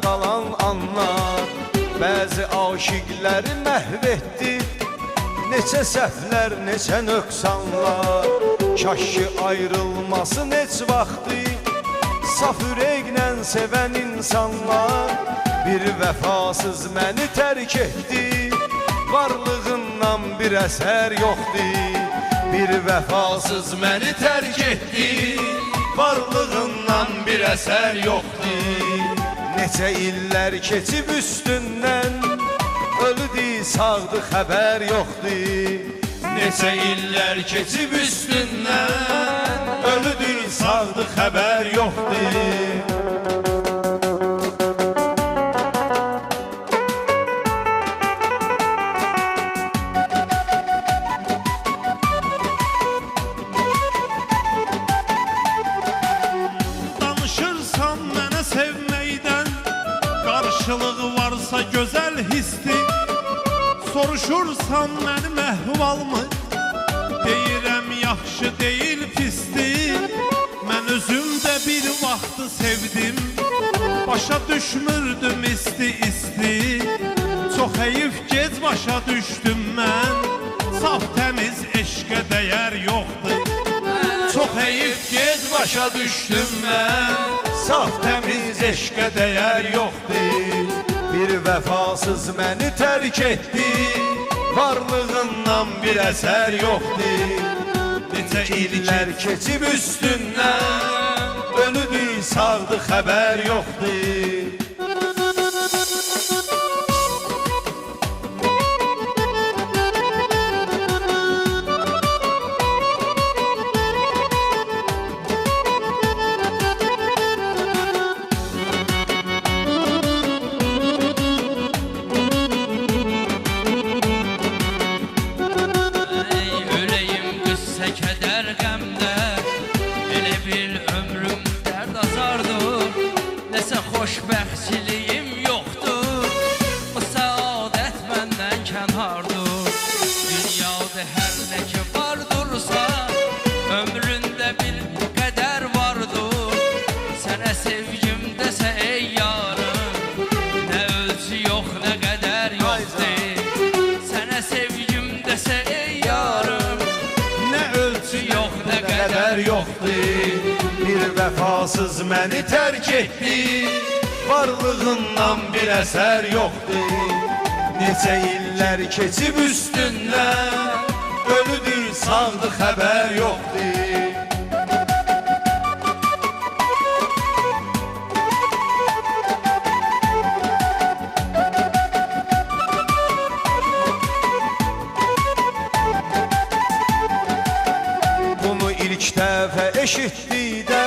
qalan anlar. Bəzi aşiqləri məhv etdi, neçə səhvlər, neçə nöqsanlar. Kaş ki ayrılmasın heç vaxtı saf ürəklə sevən insanlar. Bir vəfasız məni tərk etdi, varlığından bir əsər yoxdur. Bir vəfasız məni tərk etdi, varlığından bir əsər yoxdur. Neçə illər keçib üstündən, öldü, sağdı, xəbər yoxdur. Neçə illər keçib üstündən, öldü, sağdı, xəbər yoxdur. Danışırsan mənə sevməkdən, qarşılığı varsa gözəl histir. Soruşursan mənim əhvalımı, deyirəm yaxşı deyil pisdir. Mən özümdə bir vaxtı sevdim, başa düşmürdüm isti. Çox heyif gec başa düşdüm mən, saf təmiz eşqə dəyər yoxdur. Çox heyif gec başa düşdüm mən, saf təmiz eşqə dəyər yoxdur. Bir vəfasız məni tərk etdi, varlığından bir əsər yoxdur. Neçə illər keçib üstündən, öldü, sağdı, xəbər yoxdur. Xoşbəxtçiliyim yoxdur, bu səadət məndən kənardır. Dünyada hər nə ki vardırsa, ömründə bir qədər vardır. Sənə sevgim desə ey yarım, nə ölçü yox, nə qədər yoxdur. Sənə sevgim desə ey yarım, nə ölçü yox, nə qədər yoxdur. Bir vəfasız məni tərk etdi, varlığından bir əsər yoxdur. Neçə illər keçib üstündən, öldü, sağdı, xəbər yoxdur. Bunu ilk dəfə eşitdikdə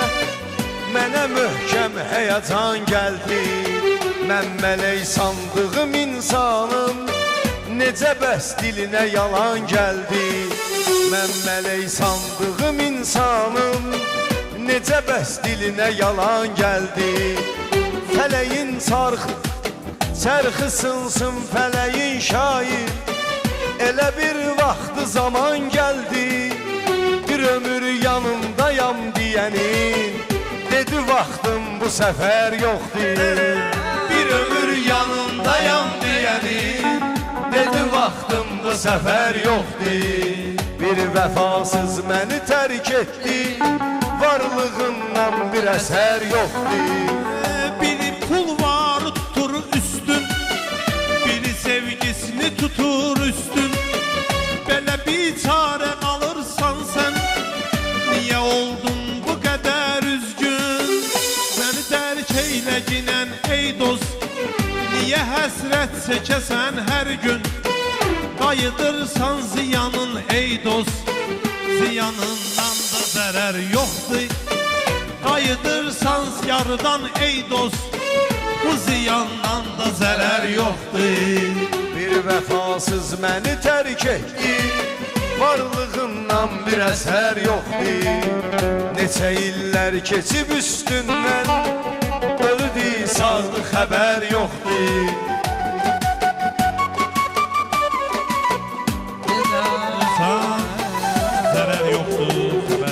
mənə möhkəm həyəcan gəldi. Mən mələk sandığım insanım, necə bəs dilinə yalan gəldi. Mən mələk sandığım insanım, necə bəs dilinə yalan gəldi. Fələyin çarxı sınsın, fələyin şair, elə bir vaxtı zaman gəldi. Bir ömür yanındayam deyənin, dedi vaxtım bu səfər yoxdur. Bir ömür yanındayam deyənin, dedi vaxtım bu səfər yoxdur. Bir vəfasız məni tərk etdi, varlığından bir əsər yoxdur. Biri pul var tutur üstün, biri sevgisini tutur üstün. Belə biçarə qalırsan sən, niyə oldun bu qədər üzgün? Məni tərk eylə ginən ey dost, niyə həsrət çəkəsən hər gün? Qayıdırsan ziyanın ey dost, ziyanından da zərər yoxdur. Qayıdırsan yarıdan ey dost, bu ziyandan da zərər yoxdur. Bir vəfasız məni tərk etdi, varlığından bir əsər yoxdur. Neçə illər keçib üstündən, öldü, sağdı, xəbər yoxdur. Zərər yoxdur, xəbər